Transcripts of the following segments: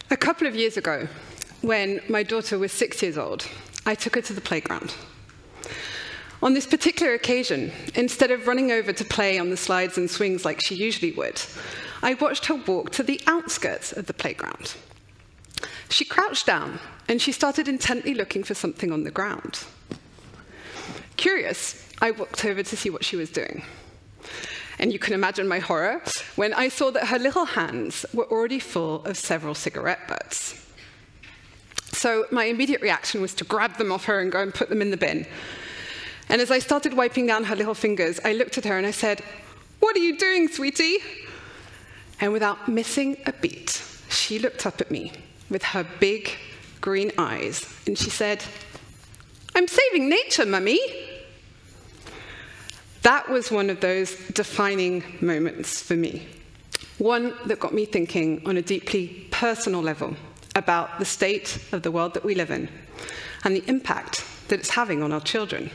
A couple of years ago, when my daughter was 6 years old, I took her to the playground. On this particular occasion, instead of running over to play on the slides and swings like she usually would, I watched her walk to the outskirts of the playground. She crouched down, and she started intently looking for something on the ground. Curious, I walked over to see what she was doing. And you can imagine my horror when I saw that her little hands were already full of several cigarette butts. So my immediate reaction was to grab them off her and go and put them in the bin. And as I started wiping down her little fingers, I looked at her and I said, "What are you doing, sweetie?" And without missing a beat, she looked up at me with her big green eyes, and she said, "I'm saving nature, Mummy." That was one of those defining moments for me. One that got me thinking on a deeply personal level about the state of the world that we live in and the impact that it's having on our children.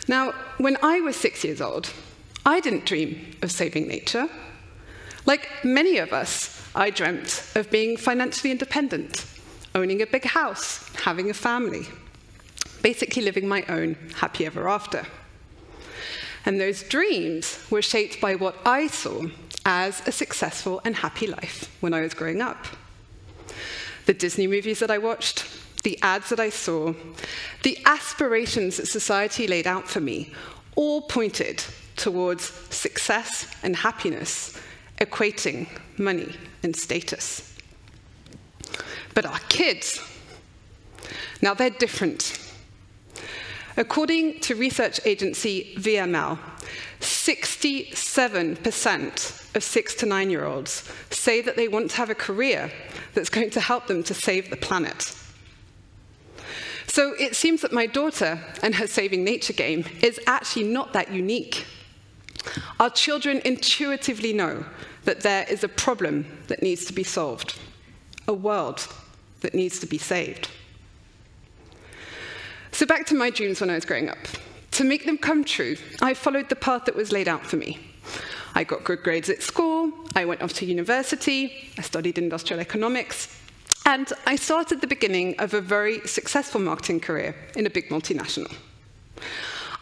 Now, when I was 6 years old, I didn't dream of saving nature. Like many of us, I dreamt of being financially independent, owning a big house, having a family, basically living my own happy ever after. And those dreams were shaped by what I saw as a successful and happy life when I was growing up. The Disney movies that I watched, the ads that I saw, the aspirations that society laid out for me, all pointed towards success and happiness, equating money and status. But our kids, now they're different. According to research agency VML, 67% of 6 to 9-year-olds say that they want to have a career that's going to help them to save the planet. So it seems that my daughter and her saving nature game is actually not that unique. Our children intuitively know that there is a problem that needs to be solved, a world that needs to be saved. So back to my dreams when I was growing up. To make them come true, I followed the path that was laid out for me. I got good grades at school, I went off to university, I studied industrial economics, and I started the beginning of a very successful marketing career in a big multinational.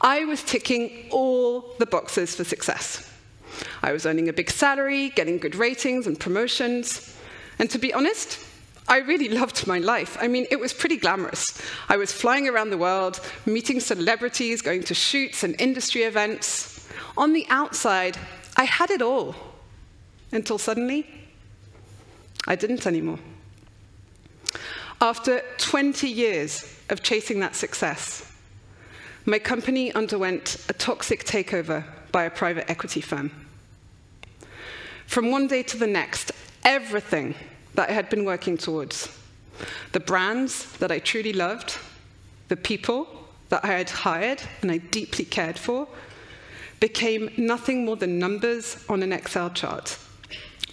I was ticking all the boxes for success. I was earning a big salary, getting good ratings and promotions, and to be honest, I really loved my life. I mean, it was pretty glamorous. I was flying around the world, meeting celebrities, going to shoots and industry events. On the outside, I had it all. Until suddenly, I didn't anymore. After 20 years of chasing that success, my company underwent a toxic takeover by a private equity firm. From one day to the next, everything that I had been working towards, the brands that I truly loved, the people that I had hired and I deeply cared for, became nothing more than numbers on an Excel chart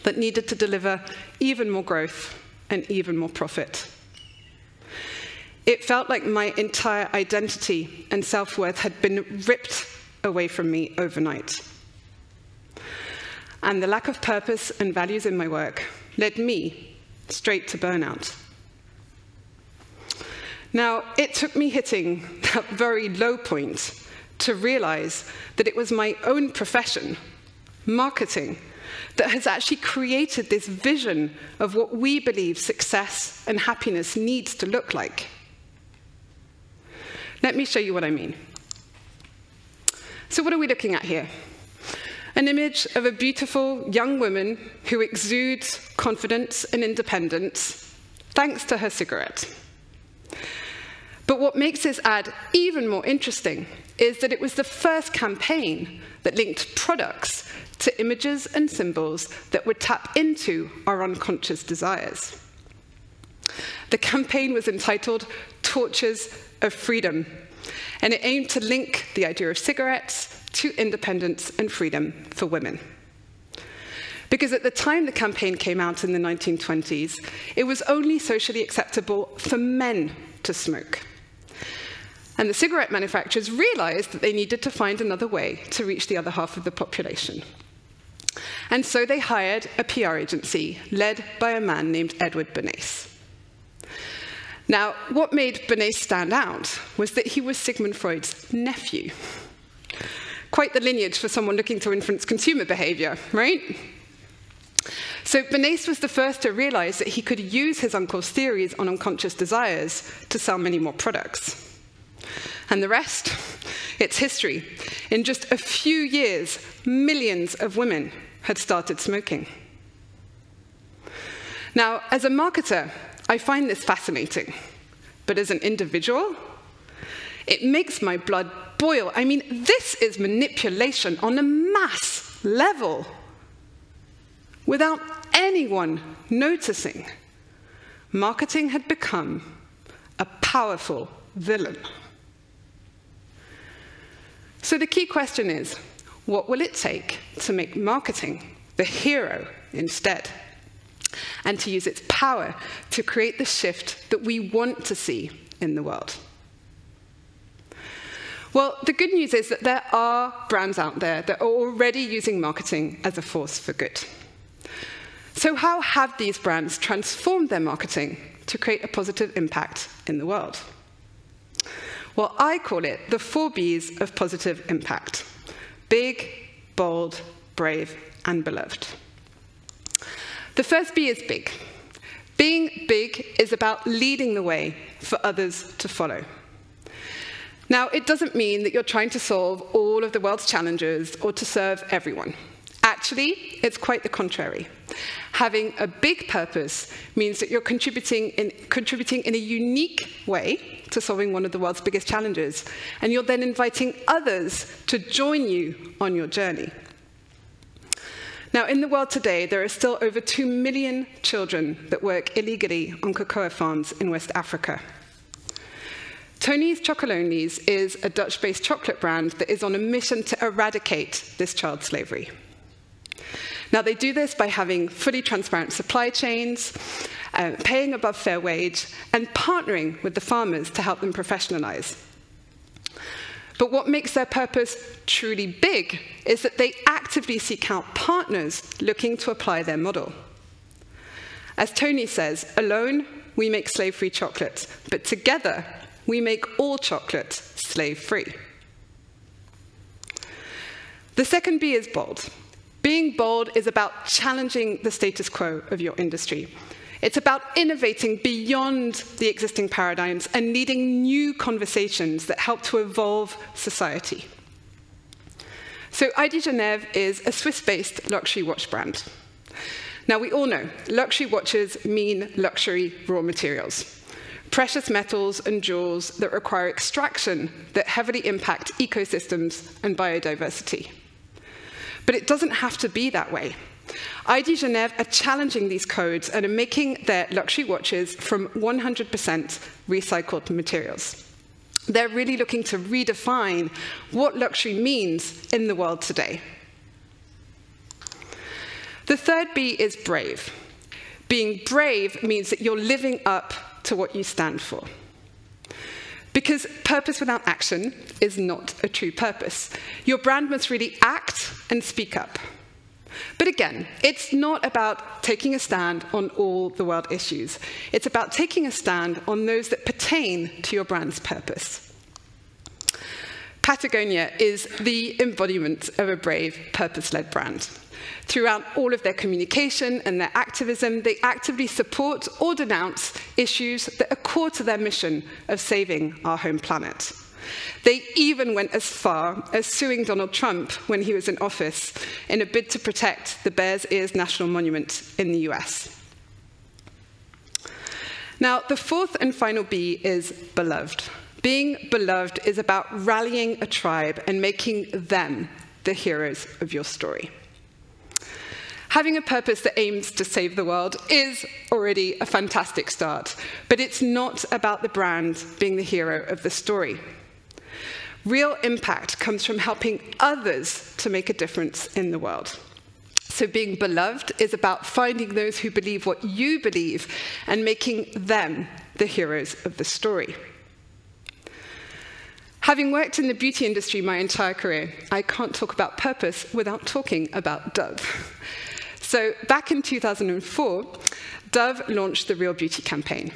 that needed to deliver even more growth and even more profit. It felt like my entire identity and self-worth had been ripped away from me overnight. And the lack of purpose and values in my work led me straight to burnout. Now, it took me hitting that very low point to realize that it was my own profession, marketing, that has actually created this vision of what we believe success and happiness needs to look like. Let me show you what I mean. So what are we looking at here? An image of a beautiful young woman who exudes confidence and independence thanks to her cigarette. But what makes this ad even more interesting is that it was the first campaign that linked products to images and symbols that would tap into our unconscious desires. The campaign was entitled Torches of Freedom, and it aimed to link the idea of cigarettes to independence and freedom for women. Because at the time the campaign came out in the 1920s, it was only socially acceptable for men to smoke. And the cigarette manufacturers realized that they needed to find another way to reach the other half of the population. And so they hired a PR agency led by a man named Edward Bernays. Now, what made Bernays stand out was that he was Sigmund Freud's nephew. Quite the lineage for someone looking to influence consumer behavior, right? So Bernays was the first to realize that he could use his uncle's theories on unconscious desires to sell many more products. And the rest? It's history. In just a few years, millions of women had started smoking. Now, as a marketer, I find this fascinating. But as an individual, it makes my blood boil. I mean, this is manipulation on a mass level without anyone noticing. Marketing had become a powerful villain. So the key question is, what will it take to make marketing the hero instead? And to use its power to create the shift that we want to see in the world? Well, the good news is that there are brands out there that are already using marketing as a force for good. So how have these brands transformed their marketing to create a positive impact in the world? Well, I call it the 4 Bs of positive impact: big, bold, brave, and beloved. The first B is big. Being big is about leading the way for others to follow. Now, it doesn't mean that you're trying to solve all of the world's challenges or to serve everyone. Actually, it's quite the contrary. Having a big purpose means that you're contributing in a unique way to solving one of the world's biggest challenges, and you're then inviting others to join you on your journey. Now, in the world today, there are still over 2 million children that work illegally on cocoa farms in West Africa. Tony's Chocolonely's is a Dutch-based chocolate brand that is on a mission to eradicate this child slavery. Now, they do this by having fully transparent supply chains, paying above fair wage, and partnering with the farmers to help them professionalize. But what makes their purpose truly big is that they actively seek out partners looking to apply their model. As Tony says, alone, we make slave-free chocolate, but together, we make all chocolate slave-free. The second B is bold. Being bold is about challenging the status quo of your industry. It's about innovating beyond the existing paradigms and leading new conversations that help to evolve society. So ID Genève is a Swiss-based luxury watch brand. Now, we all know luxury watches mean luxury raw materials, precious metals and jewels that require extraction that heavily impact ecosystems and biodiversity. But it doesn't have to be that way. ID Genève are challenging these codes and are making their luxury watches from 100% recycled materials. They're really looking to redefine what luxury means in the world today. The third B is brave. Being brave means that you're living up to what you stand for. Because purpose without action is not a true purpose. Your brand must really act and speak up. But again, it's not about taking a stand on all the world issues. It's about taking a stand on those that pertain to your brand's purpose. Patagonia is the embodiment of a brave, purpose-led brand. Throughout all of their communication and their activism, they actively support or denounce issues that are core to their mission of saving our home planet. They even went as far as suing Donald Trump when he was in office in a bid to protect the Bears Ears National Monument in the US. Now, the fourth and final B is beloved. Being beloved is about rallying a tribe and making them the heroes of your story. Having a purpose that aims to save the world is already a fantastic start, but it's not about the brand being the hero of the story. Real impact comes from helping others to make a difference in the world. So being beloved is about finding those who believe what you believe and making them the heroes of the story. Having worked in the beauty industry my entire career, I can't talk about purpose without talking about Dove. So back in 2004, Dove launched the Real Beauty campaign.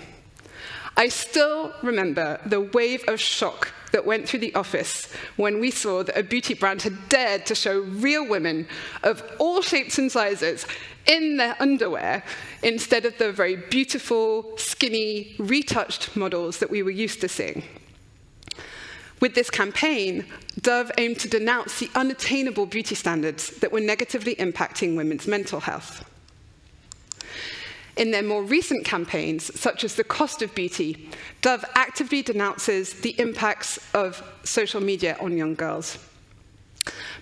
I still remember the wave of shock that went through the office when we saw that a beauty brand had dared to show real women of all shapes and sizes in their underwear instead of the very beautiful, skinny, retouched models that we were used to seeing. With this campaign, Dove aimed to denounce the unattainable beauty standards that were negatively impacting women's mental health. In their more recent campaigns, such as The Cost of Beauty, Dove actively denounces the impacts of social media on young girls.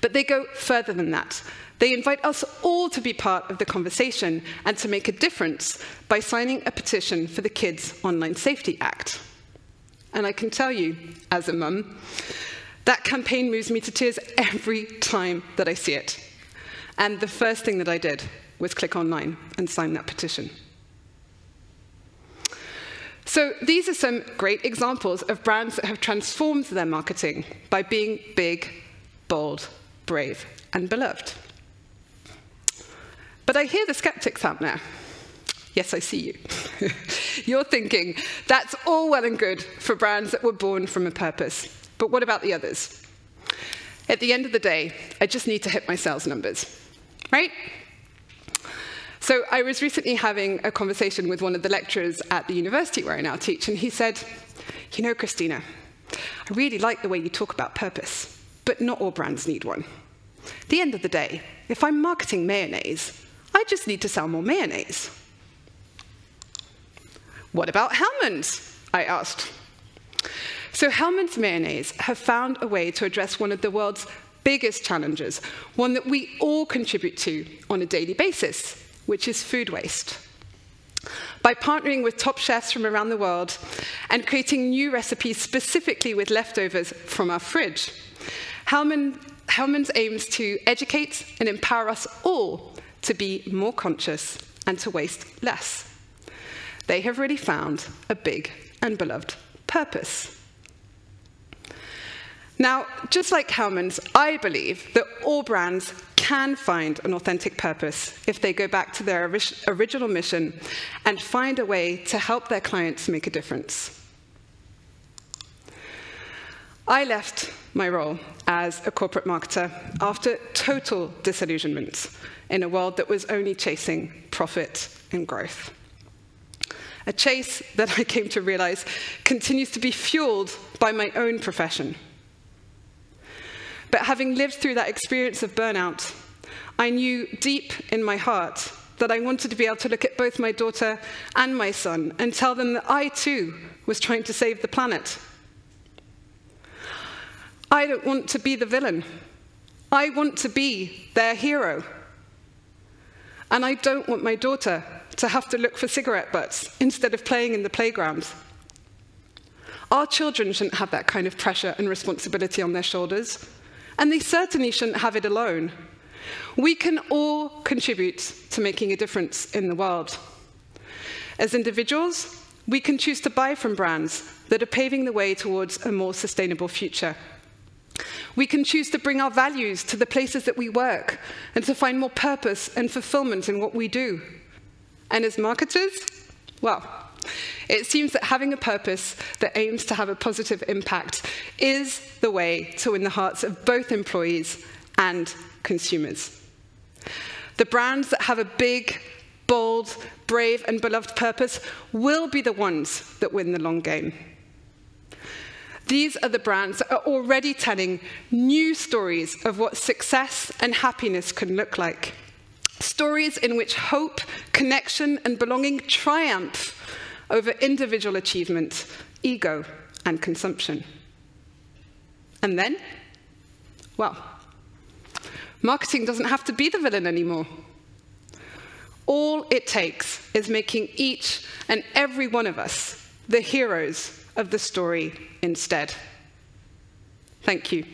But they go further than that. They invite us all to be part of the conversation and to make a difference by signing a petition for the Kids Online Safety Act. And I can tell you, as a mum, that campaign moves me to tears every time that I see it. And the first thing that I did was click online and sign that petition. So these are some great examples of brands that have transformed their marketing by being big, bold, brave, and beloved. But I hear the skeptics out there. Yes, I see you. You're thinking, that's all well and good for brands that were born from a purpose. But what about the others? At the end of the day, I just need to hit my sales numbers, right? So I was recently having a conversation with one of the lecturers at the university where I now teach, and he said, you know, Christina, I really like the way you talk about purpose, but not all brands need one. At the end of the day, if I'm marketing mayonnaise, I just need to sell more mayonnaise. What about Hellmann's? I asked. So Hellmann's mayonnaise have found a way to address one of the world's biggest challenges, one that we all contribute to on a daily basis, which is food waste. By partnering with top chefs from around the world and creating new recipes specifically with leftovers from our fridge, Hellmann's aims to educate and empower us all to be more conscious and to waste less. They have really found a big and beloved purpose. Now, just like Hellmann's, I believe that all brands can find an authentic purpose if they go back to their original mission and find a way to help their clients make a difference. I left my role as a corporate marketer after total disillusionment in a world that was only chasing profit and growth. A chase that I came to realize continues to be fueled by my own profession. But having lived through that experience of burnout, I knew deep in my heart that I wanted to be able to look at both my daughter and my son and tell them that I too was trying to save the planet. I don't want to be the villain. I want to be their hero. And I don't want my daughter to have to look for cigarette butts instead of playing in the playground. Our children shouldn't have that kind of pressure and responsibility on their shoulders, and they certainly shouldn't have it alone. We can all contribute to making a difference in the world. As individuals, we can choose to buy from brands that are paving the way towards a more sustainable future. We can choose to bring our values to the places that we work and to find more purpose and fulfillment in what we do. And as marketers, well, it seems that having a purpose that aims to have a positive impact is the way to win the hearts of both employees and consumers. The brands that have a big, bold, brave, and beloved purpose will be the ones that win the long game. These are the brands that are already telling new stories of what success and happiness can look like. Stories in which hope, connection, and belonging triumph over individual achievement, ego, and consumption. And then, well, marketing doesn't have to be the villain anymore. All it takes is making each and every one of us the heroes of the story instead. Thank you.